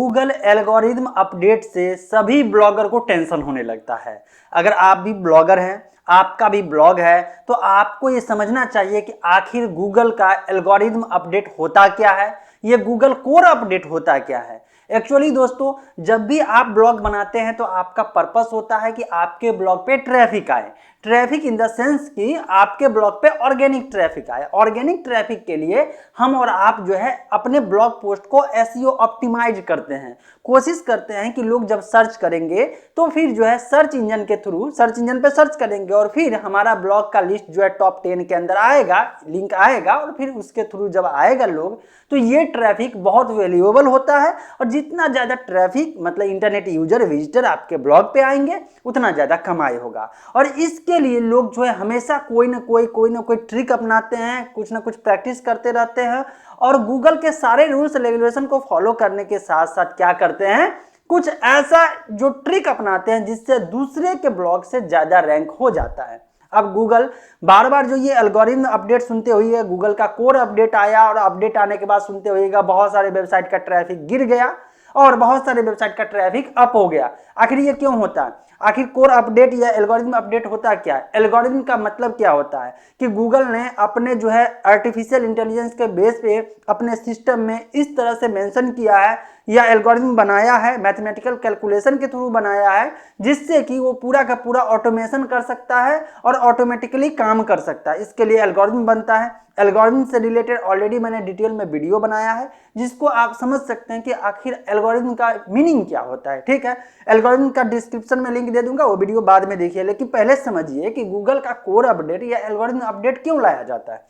Google algorithm update से सभी blogger को टेंशन होने लगता है। अगर आप भी ब्लॉगर हैं, आपका भी ब्लॉग है, तो आपको ये समझना चाहिए कि आखिर गूगल का एल्गोरिदम अपडेट होता क्या है, ये गूगल कोर अपडेट होता क्या है। एक्चुअली दोस्तों, जब भी आप ब्लॉग बनाते हैं तो आपका पर्पस होता है कि आपके ब्लॉग पे ट्रैफिक आए। ट्रैफिक इन द सेंस कि आपके ब्लॉग पे ऑर्गेनिक ट्रैफिक आए। ऑर्गेनिक ट्रैफिक के लिए हम और आप जो है अपने ब्लॉग पोस्ट को एसईओ ऑप्टिमाइज करते हैं। कोशिश करते हैं कि लोग जब सर्च करेंगे तो फिर जो है सर्च इंजन के थ्रू सर्च इंजन पे सर्च करेंगे और फिर हमारा ब्लॉग का लिस्ट जो है टॉप 10 के अंदर आएगा, लिंक आएगा और फिर उसके थ्रू जब आएगा लोग तो ये ट्रैफिक बहुत वैल्यूएबल होता है। और जितना ज़्यादा ट्रैफिक मतलब इंटरनेट यूजर विजिटर आपके ब्लॉग पे आएंगे उतना ज़्यादा कमाई होगा। और इसके लिए लोग जो है हमेशा कोई ना कोई ट्रिक अपनाते हैं, कुछ ना कुछ प्रैक्टिस करते रहते हैं और गूगल के सारे रूल्स रेगुलेशन को फॉलो करने के साथ साथ क्या करते हैं, कुछ ऐसा जो ट्रिक अपनाते हैं जिससे दूसरे के ब्लॉग से ज़्यादा रैंक हो जाता है। अब गूगल बार बार जो ये एल्गोरिथम अपडेट सुनते हुए गूगल का कोर अपडेट आया और अपडेट आने के बाद सुनते हुएगा बहुत सारे वेबसाइट का ट्रैफिक गिर गया और बहुत सारे वेबसाइट का ट्रैफिक अप हो गया। आखिर ये क्यों होता है? आखिर कोर अपडेट या एल्गोरिथम अपडेट होता क्या है? एल्गोरिथम का मतलब क्या होता है कि गूगल ने अपने जो है आर्टिफिशियल इंटेलिजेंस के बेस पे अपने सिस्टम में इस तरह से मेंशन किया है या एल्गोरिथम बनाया है, मैथमेटिकल कैलकुलेशन के थ्रू बनाया है जिससे कि वो पूरा का पूरा ऑटोमेशन कर सकता है और ऑटोमेटिकली काम कर सकता है। इसके लिए एल्गोरिथम बनता है। एल्गोरिथम से रिलेटेड ऑलरेडी मैंने डिटेल में वीडियो बनाया है जिसको आप समझ सकते हैं कि आखिर एल्गोरिथम का मीनिंग क्या होता है। ठीक है, एल्गोरिथम का डिस्क्रिप्शन में लिंक दे दूंगा, वो वीडियो बाद में देखिए। लेकिन पहले समझिए कि गूगल का कोर अपडेट या एल्गोरिथम अपडेट क्यों लाया जाता है।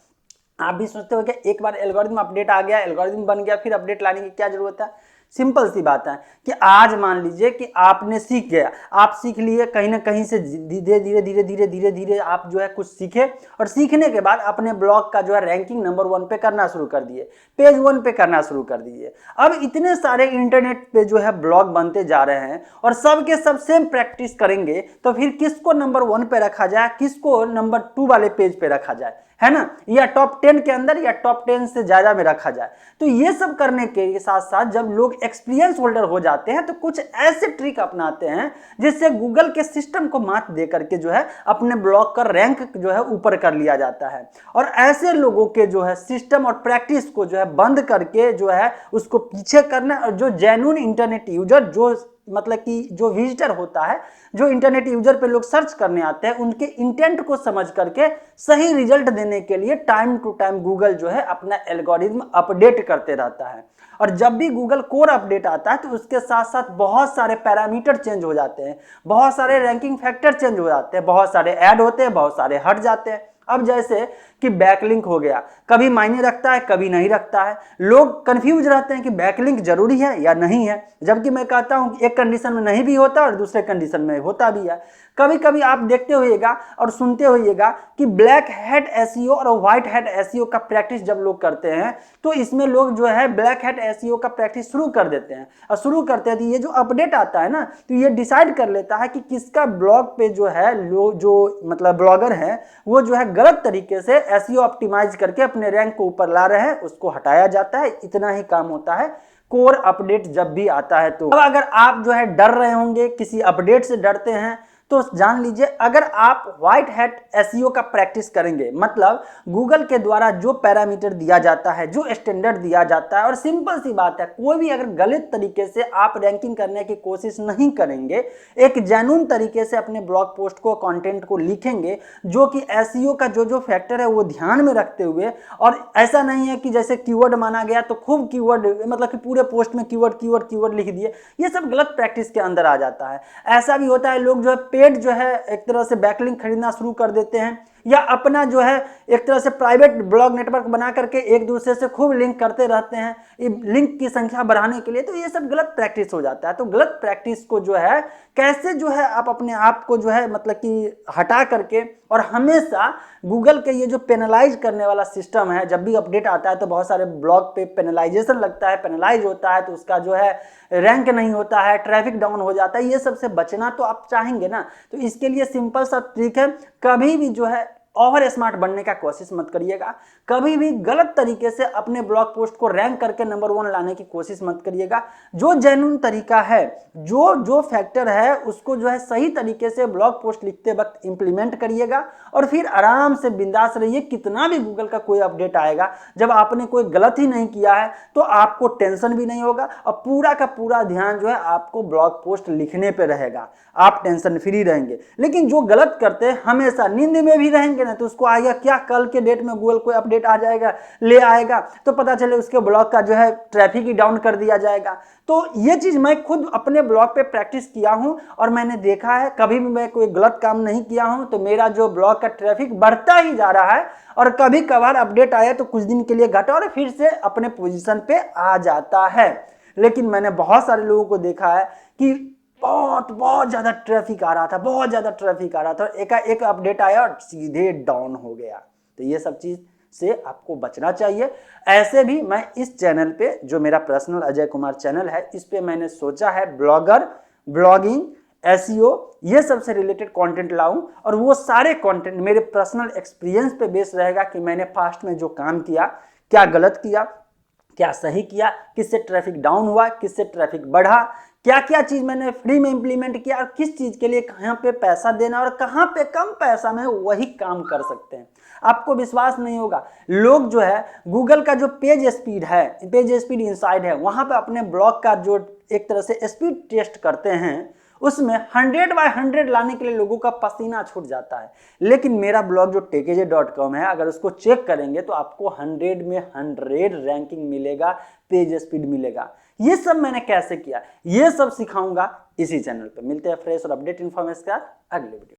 आप भी सोचते हो कि एक बार एल्गोरिथम अपडेट आ गया, एल्गोरिथम बन गया, फिर अपडेट लाने की क्या जरूरत है। सिंपल सी बात है कि आज मान लीजिए कि आपने सीख गया, आप सीख लिए कहीं ना कहीं से धीरे धीरे आप जो है कुछ सीखे और सीखने के बाद अपने ब्लॉग का जो है रैंकिंग नंबर 1 पे करना शुरू कर दिए, पेज 1 पे करना शुरू कर दिए। अब इतने सारे इंटरनेट पे जो है ब्लॉग बनते जा रहे हैं और सब के सब सेम प्रैक्टिस करेंगे तो फिर किसको नंबर 1 पे रखा जाए, किसको नंबर 2 वाले पेज पे रखा जाए, है ना, या टॉप 10 के अंदर या टॉप 10 से ज्यादा में रखा जाए। तो ये सब करने के साथ साथ जब लोग एक्सपीरियंस होल्डर हो जाते हैं तो कुछ ऐसे ट्रिक अपनाते हैं जिससे गूगल के सिस्टम को मात दे करके जो है अपने ब्लॉग का रैंक जो है ऊपर कर लिया जाता है। और ऐसे लोगों के जो है सिस्टम और प्रैक्टिस को जो है बंद करके जो है उसको पीछे करना और जो जेन्युइन इंटरनेट यूजर जो मतलब कि जो विजिटर होता है, जो इंटरनेट यूजर पे लोग सर्च करने आते हैं, उनके इंटेंट को समझ करके सही रिजल्ट देने के लिए टाइम टू टाइम गूगल जो है अपना एल्गोरिथम अपडेट करते रहता है। और जब भी गूगल कोर अपडेट आता है तो उसके साथ साथ बहुत सारे पैरामीटर चेंज हो जाते हैं, बहुत सारे रैंकिंग फैक्टर चेंज हो जाते हैं, बहुत सारे ऐड होते हैं, बहुत सारे हट जाते हैं। अब जैसे कि बैकलिंक हो गया, कभी मायने रखता है कभी नहीं रखता है। लोग कंफ्यूज रहते हैं कि बैकलिंक जरूरी है या नहीं है, जबकि मैं कहता हूं कि एक कंडीशन में नहीं भी होता और दूसरे कंडीशन में होता भी है। कभी कभी आप देखते होइएगा और सुनते होइएगा कि ब्लैक हैट एसईओ और व्हाइट हैट एसईओ का प्रैक्टिस जब लोग करते हैं तो इसमें लोग जो है ब्लैक हैट एसईओ का प्रैक्टिस शुरू कर देते हैं और शुरू करते हैं तो ये जो अपडेट आता है ना तो ये डिसाइड कर लेता है कि किसका ब्लॉग पे जो है जो मतलब ब्लॉगर है वो जो है गलत तरीके से एसईओ ऑप्टिमाइज करके अपने रैंक को ऊपर ला रहे हैं, उसको हटाया जाता है। इतना ही काम होता है कोर अपडेट जब भी आता है। तो अब अगर आप जो है डर रहे होंगे, किसी अपडेट से डरते हैं, तो जान लीजिए अगर आप व्हाइट हैट एसईओ का प्रैक्टिस करेंगे, मतलब गूगल के द्वारा जो पैरामीटर दिया जाता है, जो स्टैंडर्ड दिया जाता है, और सिंपल सी बात है कोई भी अगर गलत तरीके से आप रैंकिंग करने की कोशिश नहीं करेंगे, एक जेन्युइन तरीके से अपने ब्लॉग पोस्ट को कंटेंट को लिखेंगे जो कि एसईओ का जो जो फैक्टर है वो ध्यान में रखते हुए, और ऐसा नहीं है कि जैसे कीवर्ड माना गया तो खूब कीवर्ड मतलब कि पूरे पोस्ट में कीवर्ड लिख दिए, ये सब गलत प्रैक्टिस के अंदर आ जाता है। ऐसा भी होता है लोग जो है पेड जो है एक तरह से बैकलिंक खरीदना शुरू कर देते हैं या अपना जो है एक तरह से प्राइवेट ब्लॉग नेटवर्क बना करके एक दूसरे से खूब लिंक करते रहते हैं लिंक की संख्या बढ़ाने के लिए। तो ये सब गलत प्रैक्टिस हो जाता है। तो गलत प्रैक्टिस को जो है कैसे जो है आप अपने आप को जो है मतलब कि हटा करके, और हमेशा गूगल के ये जो पेनलाइज करने वाला सिस्टम है, जब भी अपडेट आता है तो बहुत सारे ब्लॉग पे पेनलाइजेशन लगता है, पेनलाइज होता है तो उसका जो है रैंक नहीं होता है, ट्रैफिक डाउन हो जाता है। ये सबसे बचना तो आप चाहेंगे ना, तो इसके लिए सिंपल सा ट्रिक है, कभी भी जो है ओवर स्मार्ट बनने का कोशिश मत करिएगा। कभी भी गलत तरीके से अपने ब्लॉग पोस्ट को रैंक करके नंबर 1 लाने की कोशिश मत करिएगा। जो जेन्युइन तरीका है, जो फैक्टर है, उसको जो है सही तरीके से ब्लॉग पोस्ट लिखते वक्त इंप्लीमेंट करिएगा और फिर आराम से बिंदास रहिए। कितना भी गूगल का कोई अपडेट आएगा, जब आपने कोई गलत ही नहीं किया है तो आपको टेंशन भी नहीं होगा और पूरा का पूरा ध्यान जो है आपको ब्लॉग पोस्ट लिखने पे रहेगा। आप टेंशन फ्री रहेंगे। लेकिन जो गलत करते हैं, हमेशा नींद में भी रहेंगे ना, तो उसको आएगा क्या, कल के डेट में गूगल कोई अपडेट आ जाएगा, ले आएगा, तो पता चले उसके ब्लॉग का जो है ट्रैफिक ही डाउन कर दिया जाएगा। तो ये चीज मैं खुद अपने ब्लॉग पे प्रैक्टिस किया हूं और मैंने देखा है, कभी भी मैं कोई गलत काम नहीं किया हूं तो मेरा जो ब्लॉग का ट्रैफिक बढ़ता ही जा रहा है और कभी कभार अपडेट आया तो कुछ दिन के लिए घटा और फिर से अपने पोजीशन पे आ जाता है। लेकिन मैंने बहुत सारे लोगों को देखा है कि बहुत ज्यादा ट्रैफिक आ रहा था, बहुत ज्यादा ट्रैफिक आ रहा था, एक अपडेट आया और सीधे डाउन हो गया। तो ये सब चीज से आपको बचना चाहिए। ऐसे भी मैं इस चैनल पे, जो मेरा पर्सनल अजय कुमार चैनल है, इस पे मैंने सोचा है ब्लॉगर, ब्लॉगिंग, एसईओ, ये सब से रिलेटेड कंटेंट लाऊं और वो सारे कंटेंट मेरे पर्सनल एक्सपीरियंस पे बेस रहेगा कि मैंने पास्ट में जो काम किया, क्या गलत किया, क्या सही किया, किससे ट्रैफिक डाउन हुआ, किससे ट्रैफिक बढ़ा, क्या क्या चीज मैंने फ्री में इंप्लीमेंट किया और किस चीज के लिए कहां पे पैसा देना और कहां पे कम पैसा में वही काम कर सकते हैं। आपको विश्वास नहीं होगा, लोग जो है गूगल का जो पेज स्पीड है, पेज स्पीड इनसाइड है, वहां पे अपने ब्लॉग का जो एक तरह से स्पीड टेस्ट करते हैं, उसमें 100/100 लाने के लिए लोगों का पसीना छूट जाता है। लेकिन मेरा ब्लॉग जो टेकेजे.com है, अगर उसको चेक करेंगे तो आपको 100 में 100 रैंकिंग मिलेगा, पेज स्पीड मिलेगा। ये सब मैंने कैसे किया, ये सब सिखाऊंगा इसी चैनल पे। मिलते हैं फ्रेश और अपडेट इन्फॉर्मेशन के साथ अगले वीडियो।